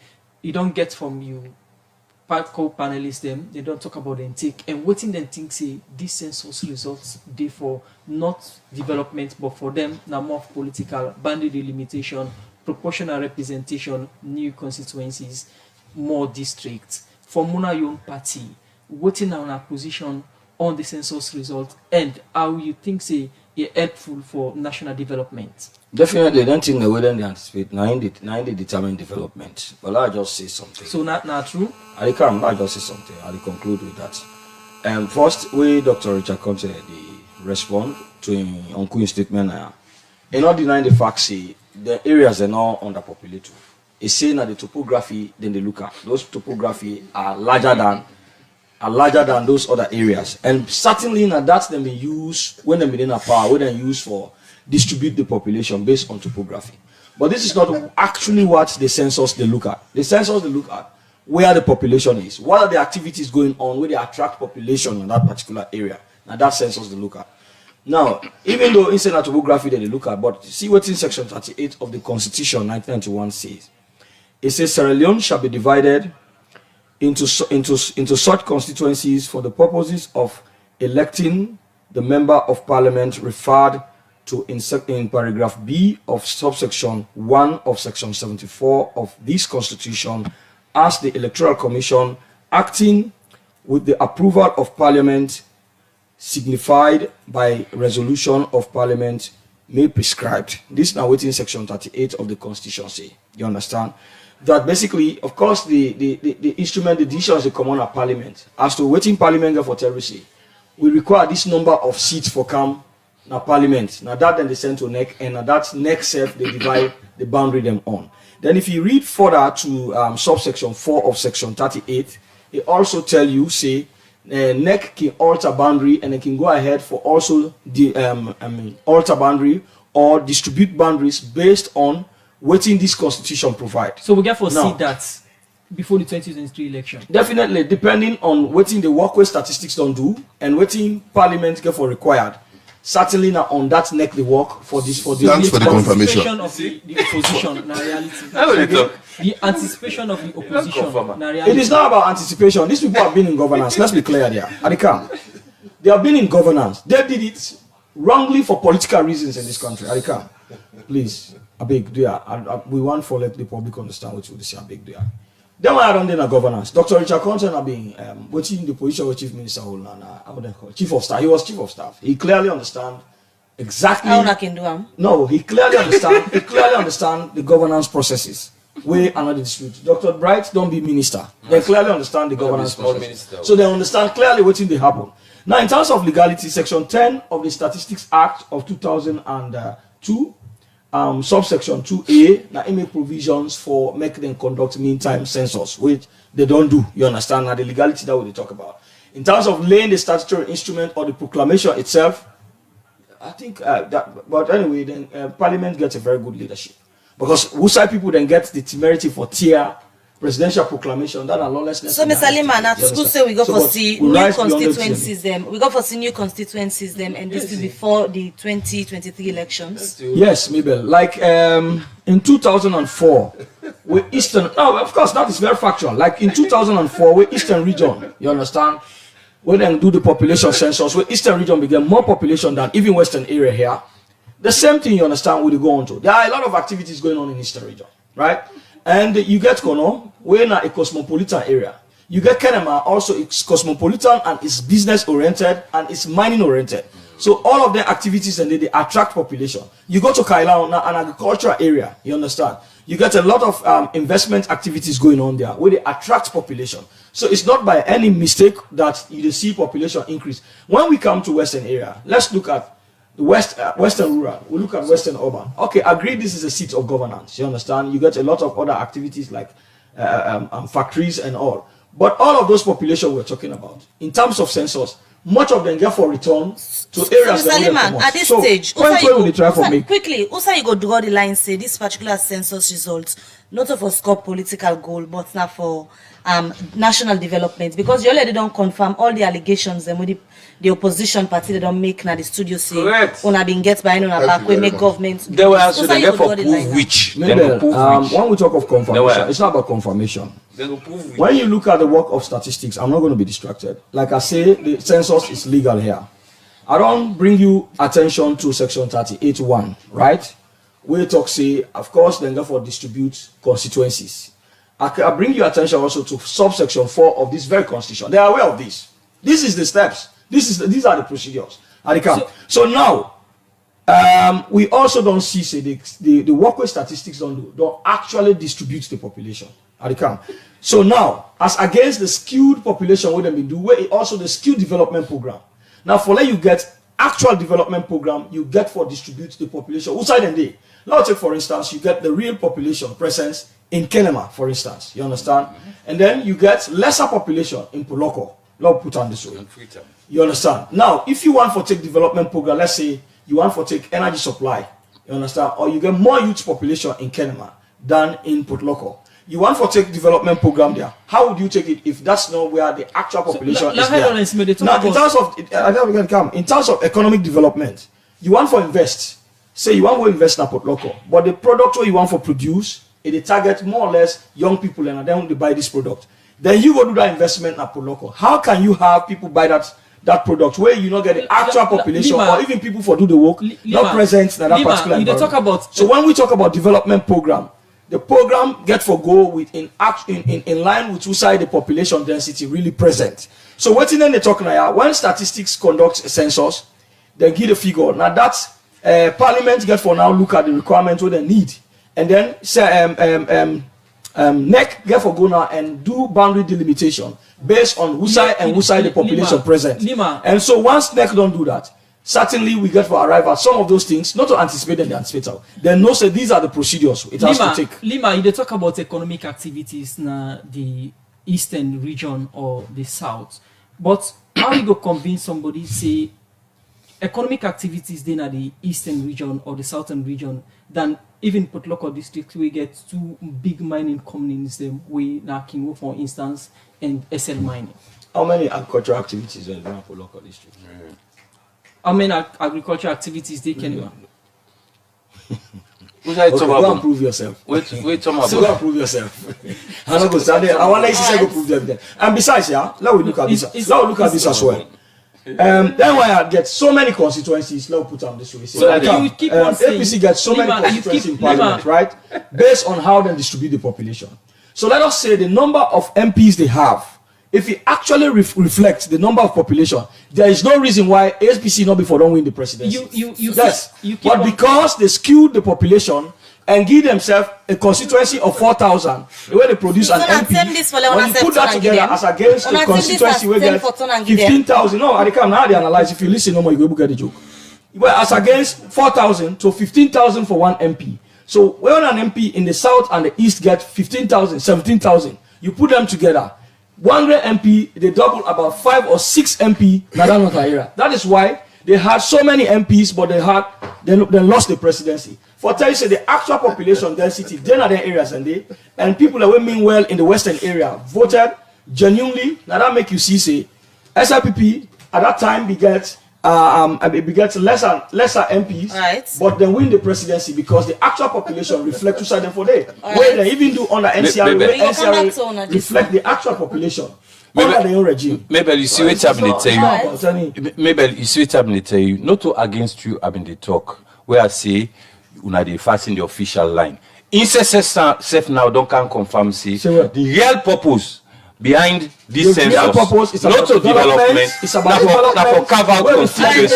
don't get from you co-panelists them, they don't talk about the intake. And what in them think say these census results they for not development, but for them now more of political, boundary delimitation, proportional representation, new constituencies, more districts. For Muna Young Party, waiting on a position on the census result and how you think say it helpful for national development? Definitely, don't think the way they anticipate. Now they determine development. But I'll just say something. So not true. I'll just say something. I'll conclude with that. First, we Dr. Richard Conte respond to his uncle statement. Not denying the fact say the areas are now underpopulated. It's saying that the topography then they look at those topography are larger than those other areas, and certainly now that's them be used when they be in a power, when they use for distribute the population based on topography. But this is not actually what the census they look at. The census they look at where the population is, what are the activities going on, where they attract population in that particular area. Now that census they look at. Now, even though instead of topography that they look at, but see what in section 38 of the Constitution 1991 says. It says Sierra Leone shall be divided into such constituencies for the purposes of electing the member of parliament referred to in paragraph B of subsection 1 of section 74 of this constitution, as the Electoral Commission, acting with the approval of parliament, signified by resolution of parliament, may prescribe. This now within section 38 of the constitution say. You understand? That basically, of course, the instrument, the decisions they come on at parliament as to waiting parliament for terrorism, we require this number of seats for come na parliament. Now that then they send to NEC, and that NEC self they divide the boundary them on. Then if you read further to subsection 4 of section 38, it also tell you say NEC can alter boundary, and it can go ahead for also the alter boundary or distribute boundaries based on waiting this constitution provide. So we get for see that before the 2023 election. Definitely, depending on waiting the walkway statistics don't do and waiting parliament get for required. Certainly now on that neck they work for this Thanks for the confirmation. Of the opposition na reality. The anticipation of the opposition na reality. It is not about anticipation. These people have been in governance. Let's be clear there. Adika, they have been in governance. They did it wrongly for political reasons in this country. Adika, please. We want to let the public understand what you say. Then when I run in a governance, Dr. Richard Conte have been watching the position of Chief Minister Chief of Staff. He was Chief of Staff. He clearly understand exactly how I can do them. No, he clearly understand the governance processes. We are not dispute. Dr. Bright don't be minister. They clearly understand the governance process. So they understand clearly what they happen. Now in terms of legality, section 10 of the Statistics Act of 2002. Subsection 2A now make provisions for make them conduct meantime census, which they don't do. You understand? Now the legality that we talk about. In terms of laying the statutory instrument or the proclamation itself, I think that, but anyway, then Parliament gets a very good leadership because Wusai people then get the temerity for tier presidential proclamation that are lawlessness. So, Mr. Leema, at school say we go for see new constituencies them. We go for see new constituencies them, and this is before the 2023 elections. Yes, maybe like in 2004, we Eastern. No, of course that is very factual. Like in 2004, we Eastern region. You understand? We then do the population census. Where Eastern region began more population than even Western area here. The same thing you understand we go on to. There are a lot of activities going on in Eastern region, right? And you get Kono, we're in a cosmopolitan area. You get Kenema, also it's cosmopolitan and it's business oriented and it's mining oriented. So all of their activities and they attract population. You go to Kailao, now an agricultural area, you understand? You get a lot of investment activities going on there where they attract population. So it's not by any mistake that you see population increase. When we come to Western area, let's look at the Western rural, we look at Western urban. Okay, agree this is a seat of governance, you understand? You get a lot of other activities like factories and all. But all of those population we're talking about, in terms of census, much of them get for return to areas that don't come at this so, stage, quickly, also you go draw the line, say this particular census results, not for scope political goal, but now for national development, because you already don't confirm all the allegations and with the opposition party they don't make now the studio say una been get by on back we make government. They were also they get for prove which. When we talk of confirmation, it's not about confirmation. When you look at the work of statistics, I'm not going to be distracted. Like I say, the census is legal here. I don't bring you attention to section 38(1), right? We talk say, of course, then therefore distribute constituencies. I bring your attention also to subsection 4 of this very constitution. They are aware of this. This is the steps. These are the procedures. So now, we also don't see say the work with statistics don't actually distribute the population. So now, as against the skewed population, what they do, where also the skewed development program. Now, for let you get actual development program, you get for distribute the population. Outside and day. Now, take for instance, you get the real population presence in Kenema, for instance. You understand? And then you get lesser population in Poloko. Now put on this way. You understand? Now, if you want for take development program, let's say you want for take energy supply, you understand? Or you get more youth population in Kenema than in Potloko. You want for take development program there. How would you take it if that's not where the actual population is there? Now, in terms of economic development, you want for invest. Say you want to invest in Potloko, but the product where you want for produce, it target more or less young people and then they buy this product. Then you go do that investment in Potloko. How can you have people buy that product where you not get the actual population or even people for do the work not present in that particular environment? So when we talk about development program, the program get for go with in line with who side the population density really present. So what in they talk now? When statistics conducts a census, they give the figure. Now that's Parliament get for now look at the requirements what they need, and then say NEC get for go now and do boundary delimitation based on who side and who side the population present. And so once NEC don't do that, certainly we get for arrive at some of those things, not to anticipate them, they anticipate out. Then no say these are the procedures it has to take. Leema, you talk about economic activities na the eastern region or the south, but how you go convince somebody say economic activities then at the eastern region or the southern region than even Potloko district we get two big mining companies them we na Kingo for instance and SL mining. How many agricultural activities are in Potloko district? How many agricultural activities they can do? Okay, go and prove yourself. Wait, Thomas. So go and prove yourself. I'm not going to stand there. I want to say go prove them. And besides, yeah, let me look at this. Let me look at this as well. Then why I get so many constituencies, let me put them this way. So you keep on saying, APC gets so many constituencies in Parliament, right? Based on how they distribute the population. So let us say the number of MPs they have. If it actually reflects the number of population, there is no reason why APC not before don't win the presidency. But because they skewed the population and give themselves a constituency of 4,000, the way they produce an MP, when you put that together as against a constituency where they get 15,000, no, I can't now they analyze. If you listen no more, you will get the joke. Well, as against 4,000 to 15,000 for one MP. So when an MP in the south and the east get 15,000, 17,000, you put them together. 100 MP, they double about 5 or 6 MP. That is why they had so many MPs, but they lost the presidency. For tell you, say the actual population density, then are the areas and people that were mean well in the western area voted genuinely. Now that make you see, say, SLPP at that time begets lesser MPs, right, but then win the presidency because the actual population reflect to them for day. Where they even do under NCRA reflect the actual population. Under the own regime. Maybe you see what happened to tell you. Maybe you see what happened to tell you. Not to against you, I've been the talk where I say una dey fast in the official line. Self now don't can confirm see the real purpose behind this census is not to development, it's about development for carve out constituency.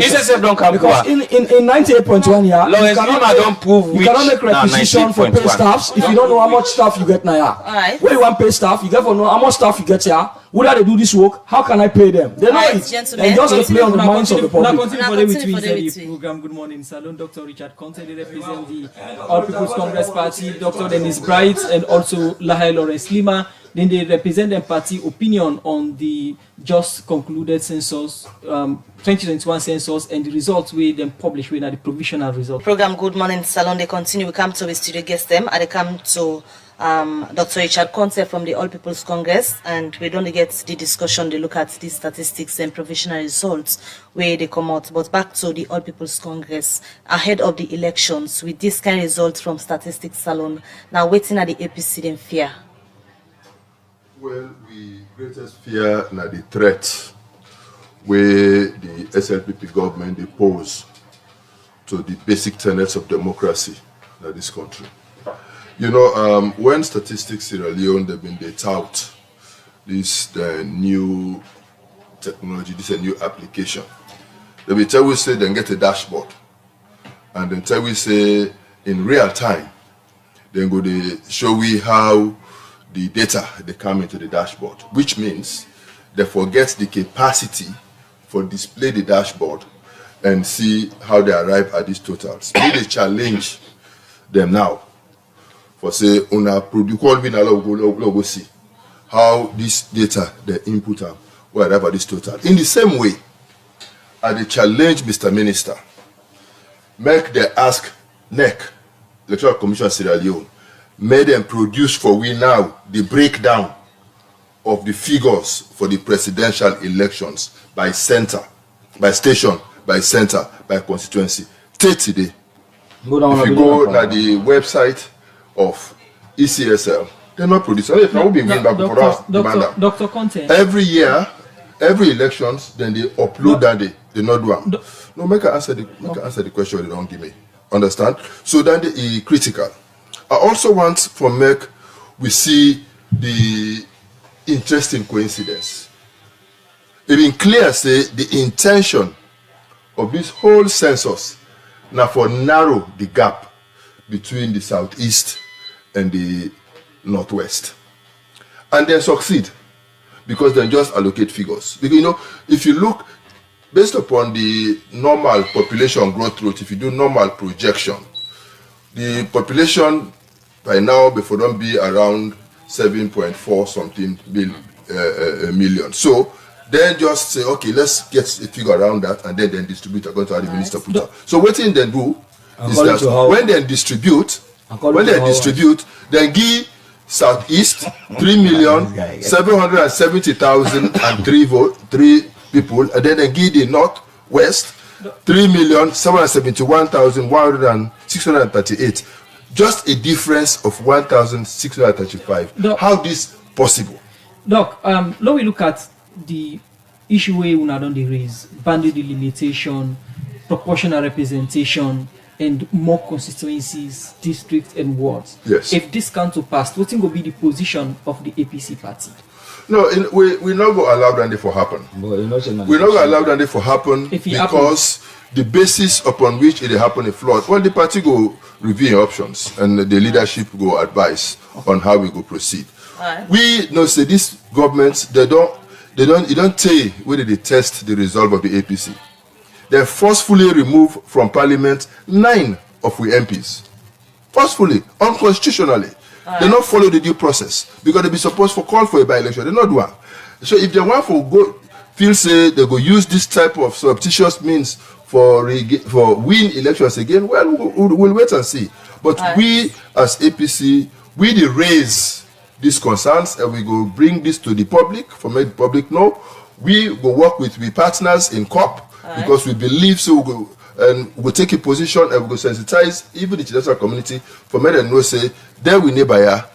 Self don't come because in 98.1 year Lawrence Leema don't prove you cannot make requisition for pay staffs if you don't know how much staff you get now. Alright. Where you want pay staff, you get for know how much staff you get here. Whether they do this work, how can I pay them? They know it. They just play on the minds of the public. Continue for the program. Good morning, Salon. Dr. Richard Conte, they represent the All People's Congress Party. Dr. Dennis Bright and also Lahai Lawrence Leema. Then they represent the party opinion on the just concluded census, 2021 census, and the results we then published with the provisional results. Program Good Morning Salon. They continue. We come to the studio guest them, and they come to Dr. Richard Conte from the All People's Congress, and we don't get the discussion. They look at the statistics and provisional results where they come out. But back to the All People's Congress ahead of the elections with this kind of results from Statistics Salon. Now waiting at the APC then fear. Well, the greatest fear na the threat where the SLPP government they pose to the basic tenets of democracy in this country. You know, when Statistics Sierra Leone they've been tout this new technology, this a new application. They will tell we say then get a dashboard, and then tell we say in real time, then go they show we how the data they come into the dashboard, which means they forget the capacity for display the dashboard and see how they arrive at these totals. We they challenge them now for say una produce go see how this data they input up will arrive at this total. In the same way, I they challenge Mr. Minister, make they ask NEC, Electoral Commission Sierra Leone, made them produce for we now the breakdown of the figures for the presidential elections by center, by station, by center, by constituency. Take today. If you go to the website of ECSL, they're not producing. If I will be going back for us, Dr. Conte. every year, every elections, then they upload that they not do them. No, make answer the question they don't give me. Understand? So then they critical. I also want for make we see the interesting coincidence. It been clear say the intention of this whole census now for narrow the gap between the southeast and the northwest, and they succeed because they just allocate figures. Because you know, if you look based upon the normal population growth rate, if you do normal projection, the population by now before don't be around 7.4 something million. So then just say, okay, let's get a figure around that and then distribute according to how the minister put out. So what thing then do is that when they distribute, then give Southeast 3,770,003 people, and then they give the Northwest 3,771,638. Just a difference of 1,635. How this possible? Doc, now we look at the issue where we don't raise boundary delimitation, proportional representation, and more constituencies, districts, and wards. Yes. If this comes to pass, what will be the position of the APC party? No, we not go allow that for happen. We not go allow that for happen because the basis upon which it happen is flawed. Well, the party go review options and the leadership go advise on how we go proceed. Right. We know say these governments you don't tell whether they test the result of the APC. They forcefully remove from parliament 9 of we MPs. Forcefully, unconstitutionally. Right. They not follow the due process because they be supposed to call for a by-election. They not do it. So if they want feel say they go use this type of surreptitious means for win elections again, well, we'll wait and see. But we as APC, we dey raise these concerns and we go bring this to the public for make the public know. We will work with partners in COP because we believe so. And we'll take a position and we'll sensitize even the international community for me to know say there we neighbor that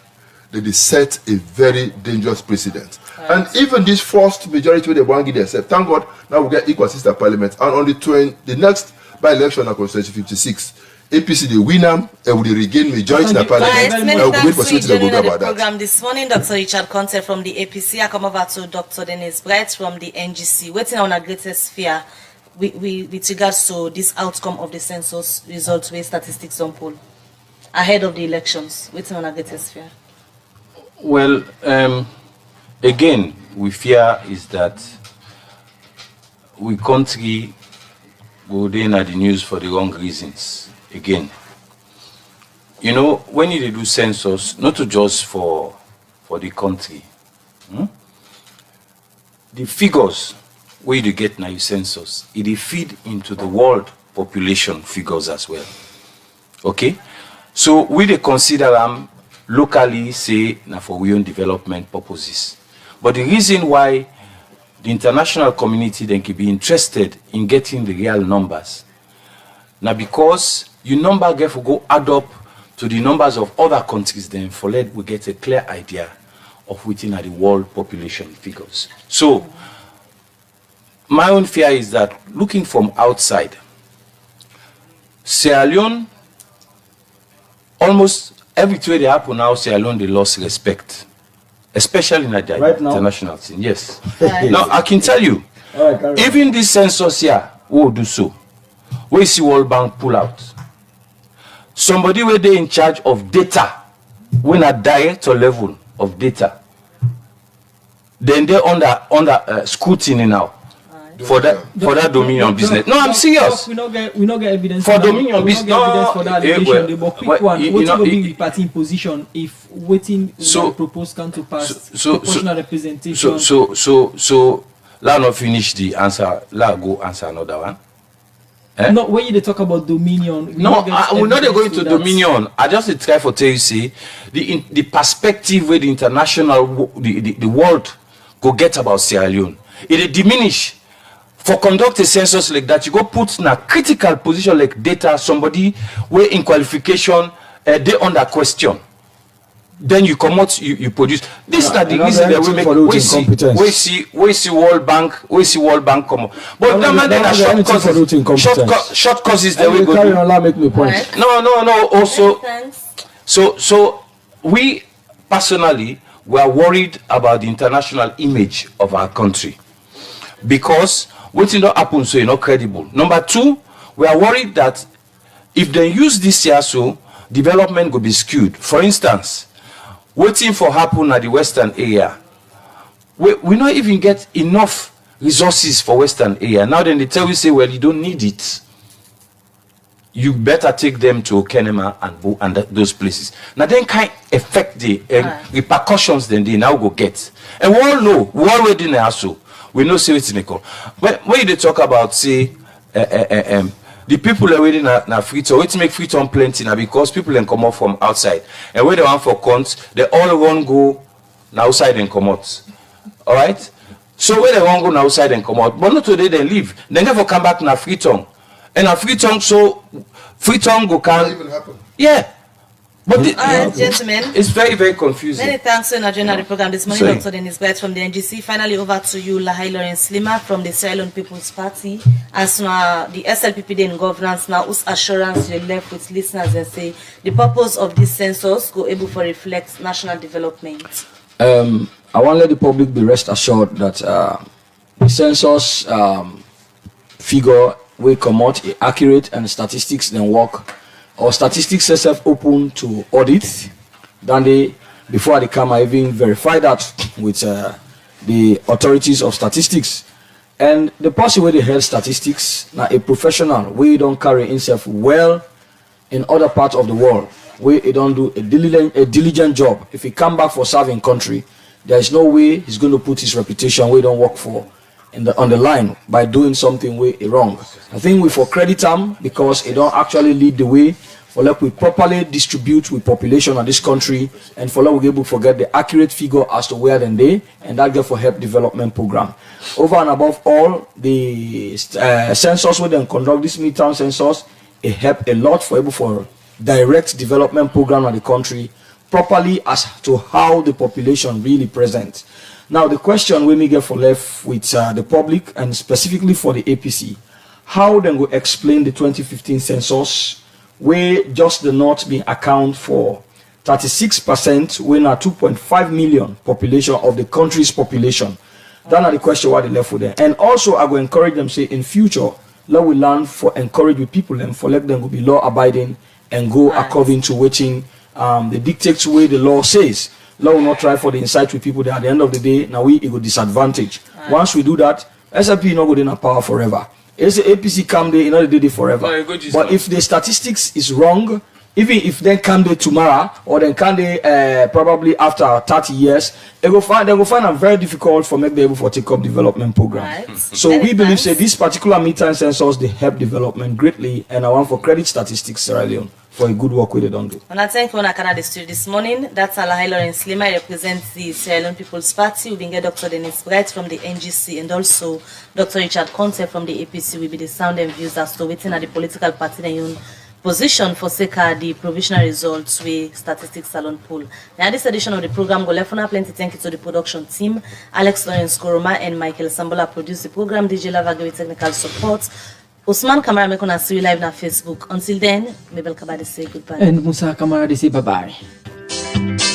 they set a very dangerous precedent. And even this first majority where they want to give themselves, thank God now we get equal sister parliament. And on the next by-election of Constitution 56, APC they win them and we regain majority in the parliament. Many thanks for joining the program this morning, Dr. Richard Conte from the APC. I come over to Dr. Dennis Bright from the NGC. Waiting on our greatest fear with regards to this outcome of the census results where statistics on poll ahead of the elections. Waiting on our greatest fear. Well, again, we fear is that we country go in at the news for the wrong reasons. Again, you know, when you do census, not to just for the country, the figures where you get now your census, it feed into the world population figures as well. Okay, so we they consider them locally, say, now for we own development purposes. But the reason why the international community then can be interested in getting the real numbers, now because your number get go add up to the numbers of other countries, then for let we get a clear idea of within the world population figures. So my own fear is that looking from outside, Sierra Leone, almost everywhere they happen now, Sierra Leone they lost respect, especially in the international scene. Yes. Now I can tell you, even this census here will do so. We see World Bank pull out. Somebody where they in charge of data, when a director level of data, then they're under scrutiny now. For that dominion business. No, I'm serious. We not get evidence for dominion business. No, for that allegation. But quick one, what will be the party in position if waiting proposed can to pass proportional representation? So let not finish the answer. Let go answer another one. No, when you talk about dominion, we're not going to dominion. I just try for tell you, see the perspective where the international the world go get about Sierra Leone. It diminish. For conduct a census like that, you go put in a critical position like data, somebody where in qualification they under question. Then you come out, you produce. This is not the reason that we make. We see World Bank come up. But that man then short causes that we go. No. Also, so we personally were worried about the international image of our country because what did not happen, so you're not credible. Number two, we are worried that if they use this year, so development will be skewed. For instance, waiting for happen at the western area, we not even get enough resources for western area. Now then they tell you, say, well, you don't need it. You better take them to Kenema and those places. Now then can affect the repercussions then they now go get. And we all know, we already know so. We know say it's in a call. When they talk about say the people are waiting na free town, wait to make free town plenty now because people then come out from outside. And when they want for cons, they all run go now outside and come out. Alright? So when they want go now outside and come out, but not today they leave. They never come back na free town. And a free tongue, so free tongue go can even happen. Yeah. But gentlemen, it's very, very confusing. Many thanks to joining the program this morning, Dr. Dennis Bright from the NGC. Finally, over to you, Lahai Lawrence Leema from the Sierra Leone People's Party. As now the SLPP in governance now, whose assurance you left with listeners and say the purpose of this census go able to reflect national development. I want to let the public be rest assured that the census figure will come out accurate and statistics then work. Or statistics itself open to audit. Then they, before they come, I even verify that with the authorities of statistics. And the person where they head statistics, now a professional, we don't carry himself well in other parts of the world, where he don't do a diligent job. If he come back for serving country, there is no way he's going to put his reputation where he don't work for on the line by doing something way wrong. I think we for credit them because it don't actually lead the way for like we properly distribute with population of this country, and for like we able to forget the accurate figure as to where then they, and that get for help development program. Over and above all, the census where they conduct this midterm census, it help a lot for able for direct development program of the country properly as to how the population really present. Now the question we may get for left with the public and specifically for the APC, how then go explain the 2015 census where just the North being account for 36% when a 2.5 million population of the country's population. That are the question why they left for them. And also I will encourage them say in future, let we learn for encourage with people and for let them go be law abiding and go according to waiting the dictates way the law says. Law will not try for the insight with people that at the end of the day now we go disadvantage. Once we do that, SLP not go in a power forever. It's the APC come there, you know they did it forever. No, but if the statistics is wrong, even if they come there tomorrow or then come there probably after 30 years, they go find it very difficult for make them able to take up development program. Right. So we believe say this particular midterm census they help development greatly, and I want for credit statistics Sierra Leone for a good work with it on do. And I thank you on Canada studio this morning. That's Alahai Lawrence Leema, represents the Sierra Leone People's Party. We've been get Dr. Dennis Bright from the NGC and also Dr. Richard Conte from the APC will be the sound and views as to waiting at the political party then position for SECA the provisional results with statistics salon poll. Now this edition of the program go left on plenty thank you to the production team. Alex Lawrence Koroma and Michael Sambola produce the program. DJ Lava give technical support. Usman Kamara make on see you live on Facebook. Until then, Mabel Kabadi say goodbye. And Musa Kamara say bye bye.